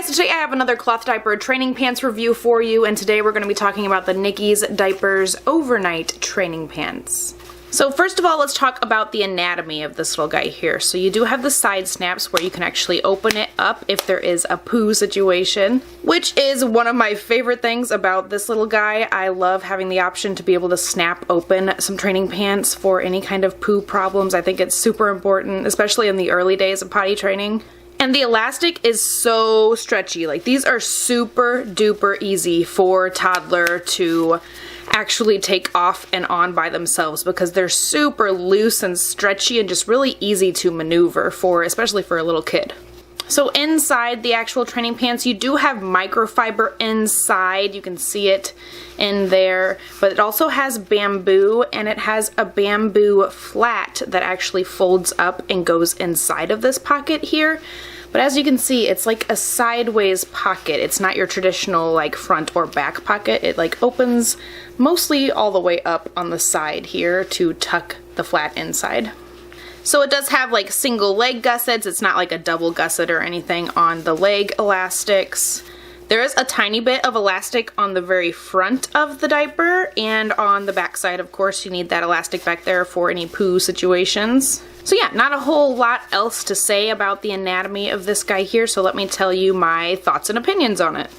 so today I have another cloth diaper training pants review for you, and today we're going to be talking about the Nicki's Diapers overnight training pants. So first of all, let's talk about the anatomy of this little guy here. So you do have the side snaps where you can actually open it up if there is a poo situation, which is one of my favorite things about this little guy. I love having the option to be able to snap open some training pants for any kind of poo problems. I think it's super important, especially in the early days of potty training. And the elastic is so stretchy. Like, these are super duper easy for toddler to actually take off and on by themselves because they're super loose and stretchy and just really easy to maneuver for, especially for a little kid. So inside the actual training pants, you do have microfiber inside. You can see it in there, but it also has bamboo, and it has a bamboo flat that actually folds up and goes inside of this pocket here. But as you can see, it's like a sideways pocket. It's not your traditional like front or back pocket. It like opens mostly all the way up on the side here to tuck the flat inside. So it does have like single leg gussets. It's not like a double gusset or anything on the leg elastics. There is a tiny bit of elastic on the very front of the diaper, and on the back side, of course, you need that elastic back there for any poo situations. So yeah, not a whole lot else to say about the anatomy of this guy here, so let me tell you my thoughts and opinions on it.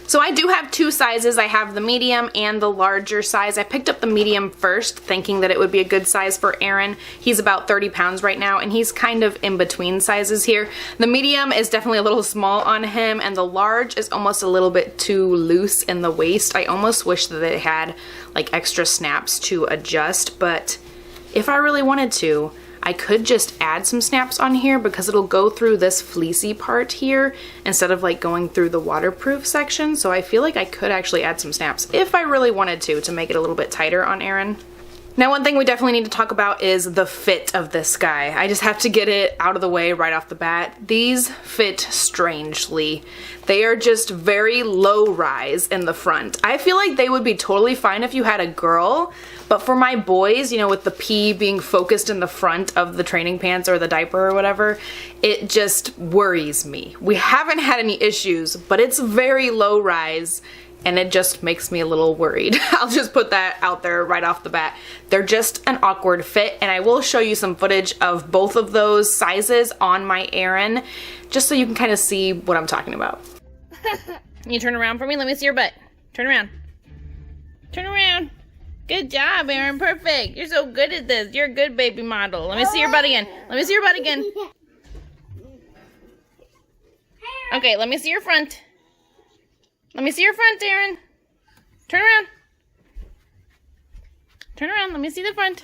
So I do have two sizes. I have the medium and the larger size. I picked up the medium first, thinking that it would be a good size for Eren. He's about 30 pounds right now, and he's kind of in between sizes here. The medium is definitely a little small on him, and the large is almost a little bit too loose in the waist. I almost wish that they had like extra snaps to adjust, but if I really wanted to, I could just add some snaps on here because it'll go through this fleecy part here instead of like going through the waterproof section. So I feel like I could actually add some snaps if I really wanted to make it a little bit tighter on Eren. Now, one thing we definitely need to talk about is the fit of this guy. I just have to get it out of the way right off the bat. These fit strangely. They are just very low rise in the front. I feel like they would be totally fine if you had a girl, but for my boys, you know, with the P being focused in the front of the training pants or the diaper or whatever, it just worries me. We haven't had any issues, but it's very low rise, and it just makes me a little worried. I'll just put that out there right off the bat. They're just an awkward fit, and I will show you some footage of both of those sizes on my Eren, just so you can kind of see what I'm talking about. Can you turn around for me? Let me see your butt. Turn around. Turn around. Good job, Eren. Perfect. You're so good at this. You're a good baby model. Let me see your butt again. Let me see your butt again. Okay, let me see your front. Let me see your front, Eren. Turn around. Turn around. Let me see the front.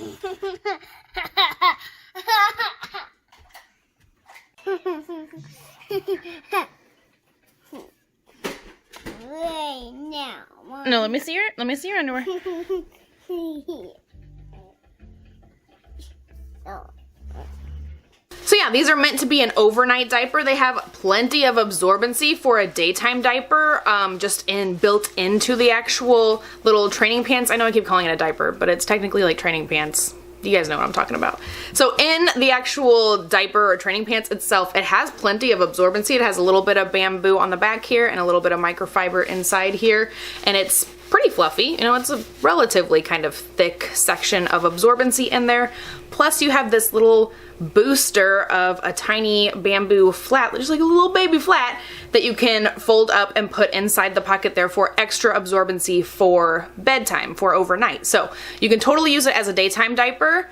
No, let me see your underwear. So yeah, these are meant to be an overnight diaper. They have plenty of absorbency for a daytime diaper, just built into the actual little training pants. I know I keep calling it a diaper, but it's technically like training pants. You guys know what I'm talking about. So in the actual diaper or training pants itself, it has plenty of absorbency. It has a little bit of bamboo on the back here and a little bit of microfiber inside here, and it's pretty fluffy. You know, it's a relatively kind of thick section of absorbency in there. Plus you have this little booster of a tiny bamboo flat, just like a little baby flat, that you can fold up and put inside the pocket there for extra absorbency for bedtime, for overnight. So you can totally use it as a daytime diaper,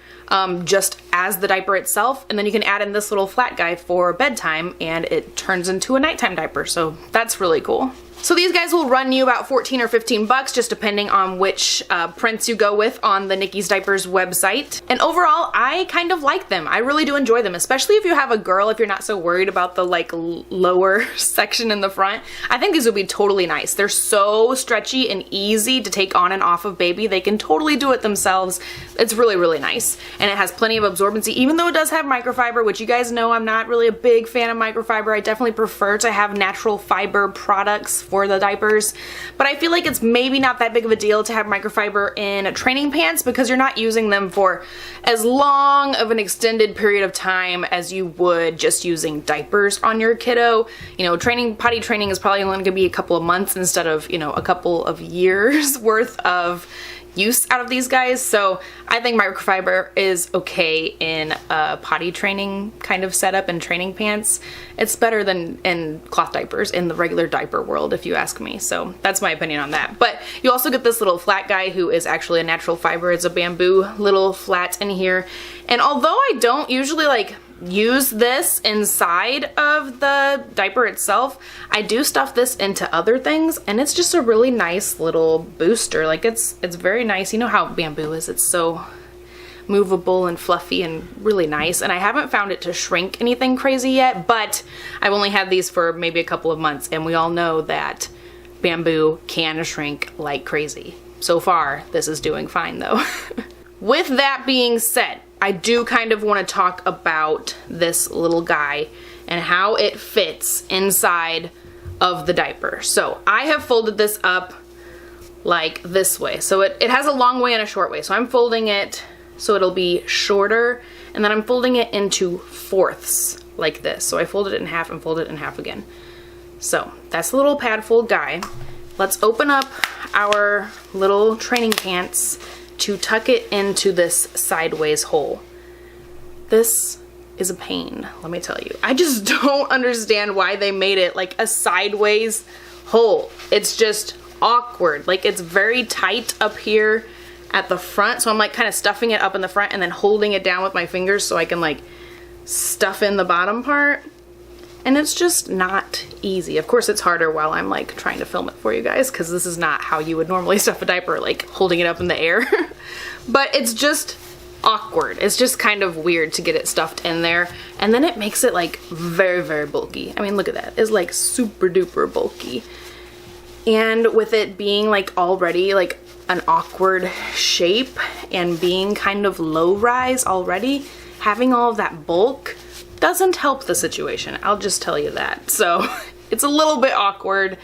just as the diaper itself, and then you can add in this little flat guy for bedtime and it turns into a nighttime diaper. So that's really cool. So these guys will run you about 14 or 15 bucks, just depending on which prints you go with on the Nicki's Diapers website. And overall, I kind of like them. I really do enjoy them, especially if you have a girl, if you're not so worried about the like lower section in the front. I think these would be totally nice. They're so stretchy and easy to take on and off of baby. They can totally do it themselves. It's really, really nice. And it has plenty of absorbency, even though it does have microfiber, which you guys know I'm not really a big fan of microfiber. I definitely prefer to have natural fiber products for for the diapers. But I feel like it's maybe not that big of a deal to have microfiber in training pants because you're not using them for as long of an extended period of time as you would just using diapers on your kiddo. You know, potty training is probably only going to be a couple of months instead of, you know, a couple of years worth of use out of these guys. So I think microfiber is okay in a potty training kind of setup and training pants. It's better than in cloth diapers in the regular diaper world, if you ask me. So that's my opinion on that. But you also get this little flat guy who is actually a natural fiber. It's a bamboo little flat in here. And although I don't usually like use this inside of the diaper itself, I do stuff this into other things, and it's just a really nice little booster. Like it's very nice. You know how bamboo is, it's so movable and fluffy and really nice, and I haven't found it to shrink anything crazy yet, but I've only had these for maybe a couple of months, and we all know that bamboo can shrink like crazy. So far this is doing fine though. With that being said, I do kind of want to talk about this little guy and how it fits inside of the diaper. So I have folded this up like this way. So it has a long way and a short way. So I'm folding it so it'll be shorter, and then I'm folding it into fourths like this. So I fold it in half and fold it in half again. So that's the little pad fold guy. Let's open up our little training pants to tuck it into this sideways hole. This is a pain, let me tell you. I just don't understand why they made it like a sideways hole. It's just awkward. Like it's very tight up here at the front, so I'm like kind of stuffing it up in the front and then holding it down with my fingers so I can like stuff in the bottom part. And it's just not easy. Of course it's harder while I'm like trying to film it for you guys, because this is not how you would normally stuff a diaper, like holding it up in the air. But it's just awkward. It's just kind of weird to get it stuffed in there. And then it makes it like very, very bulky. I mean, look at that. It's like super duper bulky. And with it being like already like an awkward shape and being kind of low rise already, having all of that bulk doesn't help the situation. I'll just tell you that. So it's a little bit awkward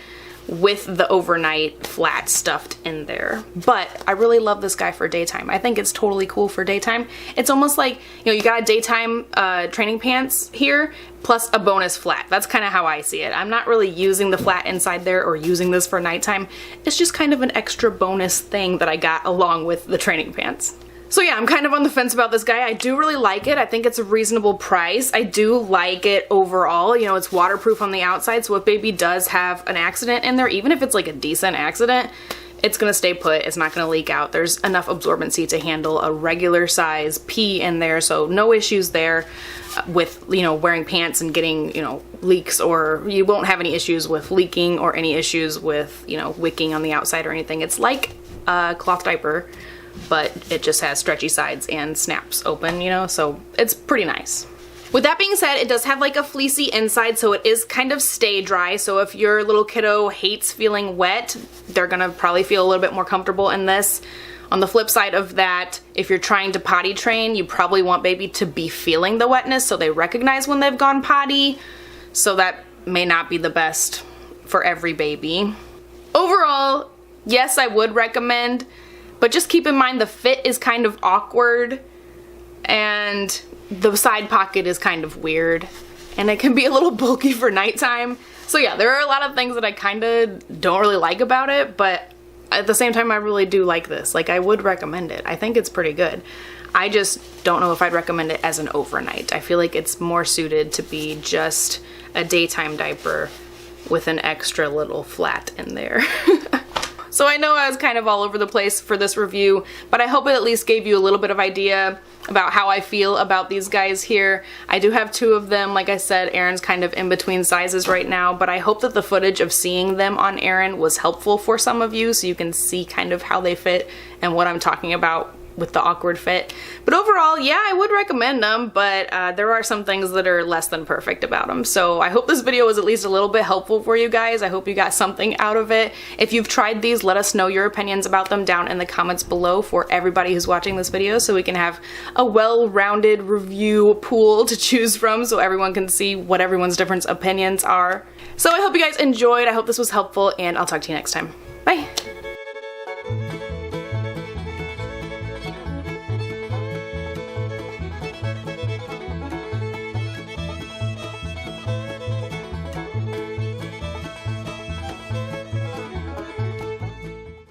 with the overnight flat stuffed in there. But I really love this guy for daytime. I think it's totally cool for daytime. It's almost like, you know, you got a daytime training pants here plus a bonus flat. That's kind of how I see it. I'm not really using the flat inside there or using this for nighttime. It's just kind of an extra bonus thing that I got along with the training pants. So yeah, I'm kind of on the fence about this guy. I do really like it. I think it's a reasonable price. I do like it overall. You know, it's waterproof on the outside, so if baby does have an accident in there, even if it's like a decent accident, it's gonna stay put. It's not gonna leak out. There's enough absorbency to handle a regular size pee in there, so no issues there with, you know, wearing pants and getting, you know, leaks, or you won't have any issues with leaking or any issues with, you know, wicking on the outside or anything. It's like a cloth diaper, but it just has stretchy sides and snaps open, you know, so it's pretty nice. With that being said, it does have like a fleecy inside, so it is kind of stay dry. So if your little kiddo hates feeling wet, they're gonna probably feel a little bit more comfortable in this. On the flip side of that, if you're trying to potty train, you probably want baby to be feeling the wetness so they recognize when they've gone potty. So that may not be the best for every baby. Overall, yes, I would recommend, but just keep in mind the fit is kind of awkward and the side pocket is kind of weird and it can be a little bulky for nighttime. So yeah, there are a lot of things that I kind of don't really like about it, but at the same time I really do like this. Like, I would recommend it. I think it's pretty good. I just don't know if I'd recommend it as an overnight. I feel like it's more suited to be just a daytime diaper with an extra little flat in there. So I know I was kind of all over the place for this review, but I hope it at least gave you a little bit of idea about how I feel about these guys here. I do have two of them. Like I said, Eren's kind of in between sizes right now, but I hope that the footage of seeing them on Eren was helpful for some of you so you can see kind of how they fit and what I'm talking about with the awkward fit. But overall, yeah, I would recommend them, but there are some things that are less than perfect about them. So I hope this video was at least a little bit helpful for you guys. I hope you got something out of it. If you've tried these, let us know your opinions about them down in the comments below for everybody who's watching this video, so we can have a well-rounded review pool to choose from so everyone can see what everyone's different opinions are. So I hope you guys enjoyed. I hope this was helpful, and I'll talk to you next time. Bye!